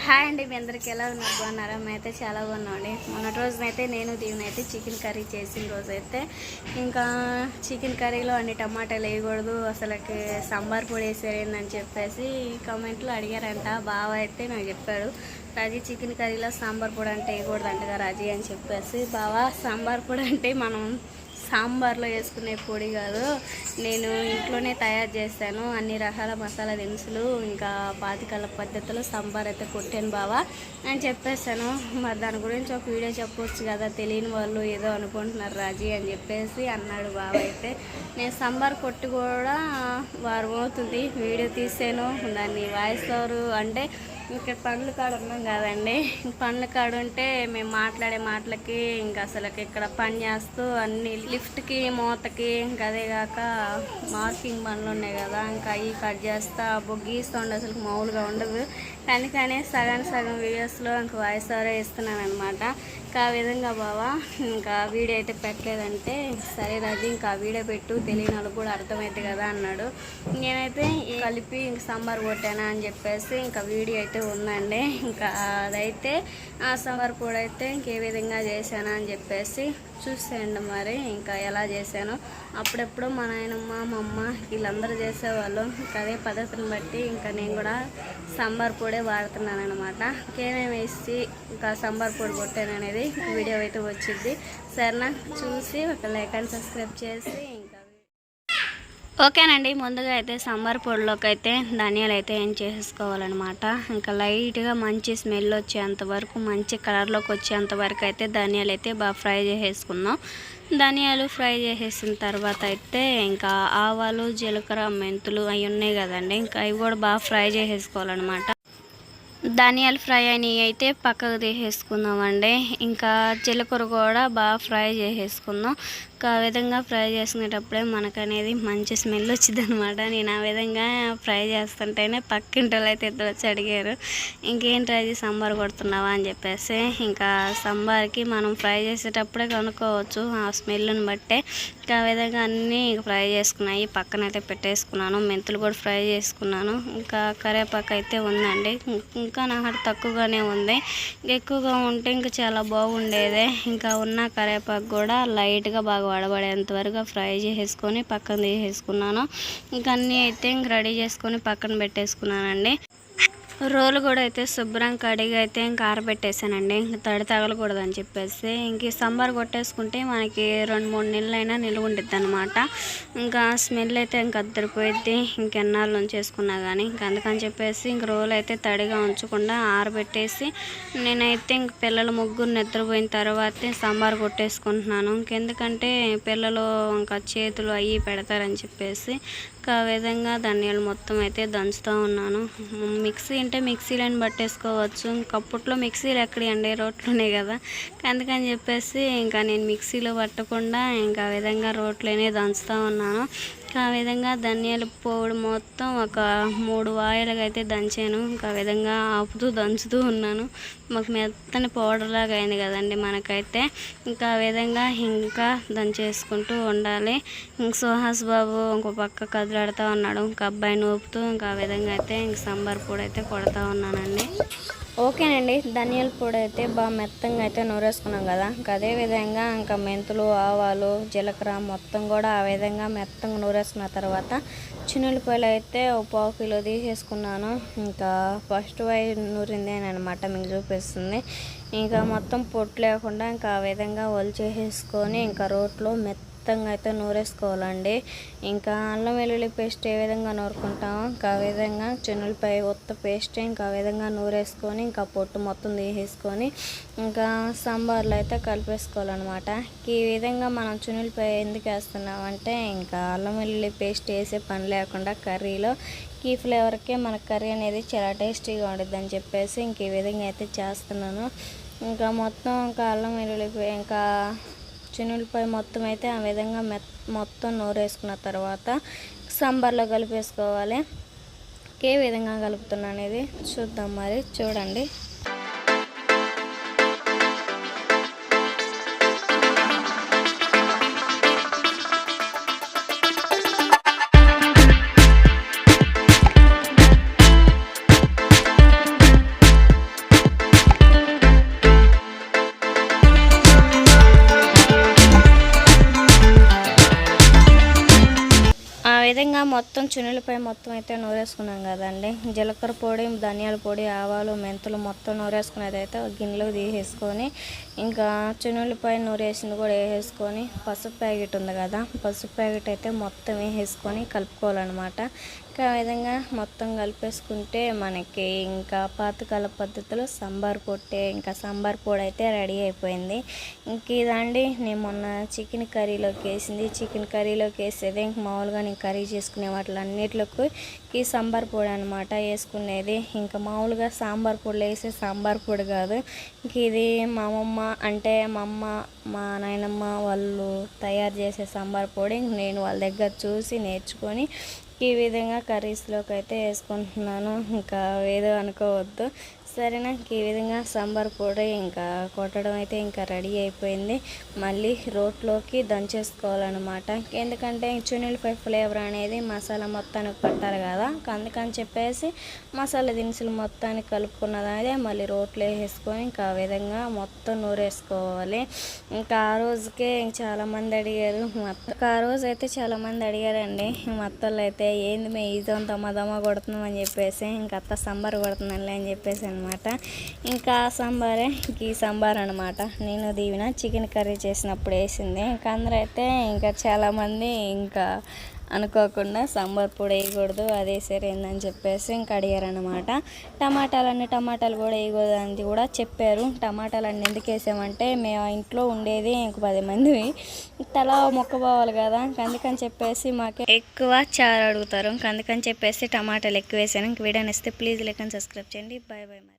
Hi అండి, మీ అందరికి ఎలా ఉన్నారు? బాగున్నారా? మేమైతే చాలా బాగున్నామండి. మొన్నటి రోజునైతే నేను దీవెన అయితే చికెన్ కర్రీ చేసిన రోజైతే ఇంకా చికెన్ కర్రీలో అన్ని టమాటాలు వేయకూడదు, అసలుకి సాంబార్ పొడి వేసేరేందని చెప్పేసి కామెంట్లో అడిగారంట. బావ అయితే నాకు చెప్పాడు, రాజీ చికెన్ కర్రీలో సాంబార్ పొడి అంటే వేయకూడదు అంటగా రాజీ అని చెప్పేసి. బావ సాంబార్ పొడి అంటే మనం సాంబార్లో వేసుకునే పొడి కాదు, నేను ఇంట్లోనే తయారు చేశాను, అన్ని రకాల మసాలా దినుసులు ఇంకా పాతికల పద్ధతిలో సాంబార్ అయితే కొట్టాను బావా అని చెప్పేశాను. మరి దాని గురించి ఒక వీడియో చెప్పవచ్చు కదా, తెలియని వాళ్ళు ఏదో అనుకుంటున్నారు రాజీ అని చెప్పేసి అన్నాడు బావ. అయితే నేను సాంబార్ కొట్టి కూడా వారం అవుతుంది, వీడియో తీసాను, దాన్ని వాయిస్ ఓవర్ అంటే ఇక్కడ పండ్ల కాడ ఉన్నాం కదండి, పండ్ల కాడ ఉంటే మేము మాట్లాడే మాటలకి ఇంకా అసలు ఇక్కడ పని చేస్తూ అన్ని లిఫ్ట్కి మూతకి ఇంకా అదేగాక మార్కింగ్ పనులు ఉన్నాయి కదా, ఇంకా అవి కట్ చేస్తా గీస్తుండే అసలు మామూలుగా ఉండదు. అందుకనే సగం వీడియోస్లో ఇంకా వాయిస్ ఓవర్ ఇస్తున్నాను అనమాట. ఇంకా ఆ విధంగా బావా ఇంకా వీడియో అయితే పెట్టలేదంటే సరే రాజు ఇంకా వీడియో పెట్టు, తెలియని వాళ్ళకి కూడా అర్థమైతే కదా అన్నాడు. నేనైతే కలిపి ఇంక సాంబార్ కొట్టానా అని చెప్పేసి ఇంకా వీడియో అయితే ఉందండి. ఇంకా అదైతే ఆ సాంబార్ పొడి అయితే ఇంకే విధంగా చేశానా అని చెప్పేసి చూసేయండి. మరి ఇంకా ఎలా చేశాను, అప్పుడెప్పుడు మా నాయనమ్మ మా అమ్మ వీళ్ళందరూ చేసేవాళ్ళు, ఇంకా అదే పద్ధతిని బట్టి ఇంకా నేను కూడా సాంబార్ పొడే వాడుతున్నాను అనమాట. ఇంకేమేమి వేసి ఇంకా సాంబార్ పొడి కొట్టాను అనేది వీడియో అయితే వచ్చింది. సరేనా, చూసి ఒక లైక్ అండ్ సబ్స్క్రైబ్ చేసి ఇంకా ఓకేనండి. ముందుగా అయితే సాంబార్ పొడిలోకి అయితే ధనియాలు అయితే ఏం చేసేసుకోవాలన్నమాట. ఇంకా లైట్గా మంచి స్మెల్ వచ్చేంత వరకు, మంచి కలర్లోకి వచ్చేంత వరకు అయితే ధనియాలు అయితే బాగా ఫ్రై చేసేసుకుందాం. ధనియాలు ఫ్రై చేసేసిన తర్వాత అయితే ఇంకా ఆవాలు, జీలకర్ర, మెంతులు అవి ఉన్నాయి కదండి, ఇంకా అవి కూడా బాగా ఫ్రై చేసేసుకోవాలన్నమాట. ధనియాలు ఫ్రై అయినవి అయితే పక్కకు తీసేసుకుందామండి. ఇంకా జీలకర్ర కూడా బాగా ఫ్రై చేసేసుకుందాం. ఇంకా ఆ విధంగా ఫ్రై చేసుకునేటప్పుడే మనకు అనేది మంచి స్మెల్ వచ్చింది అనమాట. నేను ఆ విధంగా ఫ్రై చేస్తుంటేనే పక్కింటి వాళ్ళు అయితే ఇద్దరు వచ్చి అడిగారు, ఇంకేంటి అది సాంబార్ కొడుతున్నావా అని చెప్పేసి. ఇంకా సాంబార్కి మనం ఫ్రై చేసేటప్పుడే కనుక్కోవచ్చు ఆ స్మెల్ని బట్టే. ఇంకా ఆ విధంగా అన్నీ ఫ్రై చేసుకున్నాయి, పక్కనైతే పెట్టేసుకున్నాను. మెంతులు కూడా ఫ్రై చేసుకున్నాను. ఇంకా కరివేపాకు అయితే ఉందండి, ఇంకా నాకు తక్కువగానే ఉంది, ఎక్కువగా ఉంటే ఇంకా చాలా బాగుండేదే. ఇంకా ఉన్న కరివేపాకు కూడా లైట్గా బాగా వడబడేంత వరకు ఫ్రై చేసేసుకొని పక్కన తీసేసుకున్నాను. ఇంకా అన్నీ అయితే ఇంక రెడీ చేసుకొని పక్కన పెట్టేసుకున్నానండి. రోలు కూడా అయితే శుభ్రం కడిగి అయితే ఇంకా ఆరబెట్టేసానండి, ఇంకా తడి తగలకూడదు అని చెప్పేసి. ఇంక సాంబార్ కొట్టేసుకుంటే మనకి 2-3 నెలలైనా నిలువ ఉండిద్ది అనమాట. ఇంకా స్మెల్ అయితే ఇంకా అద్దరిపోయిద్ది ఇంకెన్నాళ్ళు ఉంచేసుకున్నా కానీ. ఇంకా అందుకని చెప్పేసి ఇంక రోలు అయితే తడిగా ఉంచకుండా ఆరబెట్టేసి నేనైతే ఇంక పిల్లలు ముగ్గురు నిద్రపోయిన తర్వాతే సాంబార్ కొట్టేసుకుంటున్నాను. ఇంకెందుకంటే పిల్లలు ఇంకా చేతులు అవి పెడతారని చెప్పేసి ఇంకా ఆ విధంగా ధనియాలు మొత్తం అయితే దంచుతూ ఉన్నాను. మిక్సీ అంటే మిక్సీలను పట్టేసుకోవచ్చు, ఇంకప్పట్లో మిక్సీలు ఎక్కడండి, రోట్లోనే కదా. అందుకని చెప్పేసి ఇంకా నేను మిక్సీలో పట్టకుండా ఇంకా ఆ విధంగా రోట్లోనే దంచుతూ ఉన్నాను. ఇంకా ఆ విధంగా ధనియాల పొడి మొత్తం ఒక 3 వాయిలుగా అయితే దంచాను. ఇంకా ఆ విధంగా ఆపుతూ దంచుతూ ఉన్నాను. మాకు మెత్తని పౌడర్ లాగా అయింది కదండి మనకైతే. ఇంకా ఆ విధంగా ఇంకా దంచేసుకుంటూ ఉండాలి. ఇంక సుహాస్ బాబు ఇంకో పక్క కదిలాడుతూ ఉన్నాడు, ఇంకా అబ్బాయిని ఊపుతూ ఇంకా ఆ విధంగా అయితే ఇంక సాంబార్ పొడి అయితే కొడతా ఉన్నానండి. ఓకేనండి, ధనియాల పొడి అయితే బాగా మెత్తంగా అయితే నూరేసుకున్నాం కదా. ఇంకా అదేవిధంగా ఇంకా మెంతులు, ఆవాలు, జీలకర్ర మొత్తం కూడా ఆ విధంగా మెత్తంగా నూరేసుకున్న తర్వాత చిన్నులపాయలు అయితే 1/4 కిలో తీసేసుకున్నాను. ఇంకా ఫస్ట్ వై నూరింది అని అనమాట మీకు చూపిస్తుంది. ఇంకా మొత్తం పొట్టు లేకుండా ఇంకా ఆ విధంగా ఒలిచేసేసుకొని ఇంకా రోట్లో మెత్తంగా అయితే నూరేసుకోవాలండి. ఇంకా అల్లం వెల్లుల్లి పేస్ట్ ఏ విధంగా నూరుకుంటామో ఇంకా ఆ విధంగా చిన్నులపాయ ఉత్త పేస్ట్ ఇంకా ఆ విధంగా నూరేసుకొని ఇంకా పొట్టు మొత్తం తీసేసుకొని ఇంకా సాంబార్లో అయితే కలిపేసుకోవాలన్నమాట. ఈ విధంగా మనం చిన్నులపాయ ఎందుకు వేస్తున్నామంటే ఇంకా అల్లం వెల్లుల్లి పేస్ట్ వేసే పని లేకుండా కర్రీలో ఈ ఫ్లేవర్కే మన కర్రీ అనేది చాలా టేస్టీగా ఉంటుంది అని చెప్పేసి ఇంక ఈ విధంగా అయితే చేస్తున్నాను. ఇంకా మొత్తం ఇంకా అల్లం వెల్లుల్లి ఇంకా చిన్నులపాయ మొత్తం అయితే ఆ విధంగా మొత్తం నూరేసుకున్న తర్వాత సాంబార్లో కలిపేసుకోవాలి. ఏ విధంగా కలుపుతున్నా అనేది చూద్దాం, మరి చూడండి. మొత్తం చున్నులపై మొత్తం అయితే నూరేసుకున్నాం కదండి. జీలకర్ర పొడి, ధనియాల పొడి, ఆవాలు, మెంతులు మొత్తం నూరేసుకునేది అయితే ఒక గిన్నెలో తీసేసుకొని, ఇంకా చున్నులపై నూరేసింది కూడా వేసేసుకొని, పసుపు ప్యాకెట్ ఉంది కదా, పసుపు ప్యాకెట్ అయితే మొత్తం వేసేసుకొని కలుపుకోవాలన్నమాట. ఇంకా ఆ విధంగా మొత్తం కలిపేసుకుంటే మనకి ఇంకా పాతకాల పద్ధతిలో సాంబార్ పొడి అయితే రెడీ అయిపోయింది. ఇంక ఇదండి నేను మొన్న చికెన్ కర్రీలోకి వేసింది. చికెన్ కర్రీలోకి వేసేది ఇంక మామూలుగా నేను కర్రీ చేసుకునే వాటిలన్నిటిలోకి ఈ సాంబార్ పొడి అనమాట వేసుకునేది. ఇంకా మామూలుగా సాంబార్ పొడిలో వేసే సాంబార్ పొడి కాదు, ఇంక ఇది మా అమ్మమ్మ అంటే మా అమ్మ మా నాయనమ్మ వాళ్ళు తయారు చేసే సాంబార్ పొడి నేను వాళ్ళ దగ్గర చూసి నేర్చుకొని ఈ విధంగా కర్రీస్లోకి అయితే వేసుకుంటున్నాను. ఇంకా ఏదో అనుకోవద్దు, సరేనా. ఈ విధంగా సాంబార్ పొడి ఇంకా కొట్టడం అయితే ఇంకా రెడీ అయిపోయింది. మళ్ళీ రోట్లోకి దంచేసుకోవాలన్నమాట. ఎందుకంటే చున్నులపై ఫ్లేవర్ అనేది మసాలా మొత్తానికి పట్టాలి కదా, అందుకని చెప్పేసి మసాలా దినుసులు మొత్తానికి కలుపుకున్నది మళ్ళీ రోట్లో వేసుకొని ఇంకా ఆ విధంగా మొత్తం నూరేసుకోవాలి. ఇంకా ఆ రోజుకే చాలామంది అడిగారు ఆ రోజు అయితే చాలామంది అడిగారండి మా అత్తలు అయితే, ఏంది మే ఈజం దమ్మ కొడుతున్నాం అని చెప్పేసి, ఇంకా అత్త సాంబార్ కొడుతుందండి అని చెప్పేసి అనమాట. ఇంకా సాంబారే ఈ సాంబార్ అనమాట. నేను దీవిన చికెన్ కర్రీ చేసినప్పుడు వేసింది. ఇంకా అందరూ అయితే ఇంకా చాలామంది ఇంకా అనుకోకుండా సాంబార్ పొడి వేయకూడదు అది వేసారు ఏందని చెప్పేసి ఇంకా అడిగారనమాట. టమాటాలు కూడా వేయకూడదు అని కూడా చెప్పారు. టమాటాలన్నీ ఎందుకు వేసామంటే మేము ఇంట్లో ఉండేది ఇంక 10 మంది, తలా మొక్క పోవాలి కదా, అందుకని చెప్పేసి మాకు ఎక్కువ చారు అడుగుతారు, అందుకని చెప్పేసి టమాటాలు ఎక్కువ వేసాను. ఇంక వీడియోని ఇస్తే ప్లీజ్ లైక్ అండ్ సబ్స్క్రైబ్ చేయండి. Bye bye.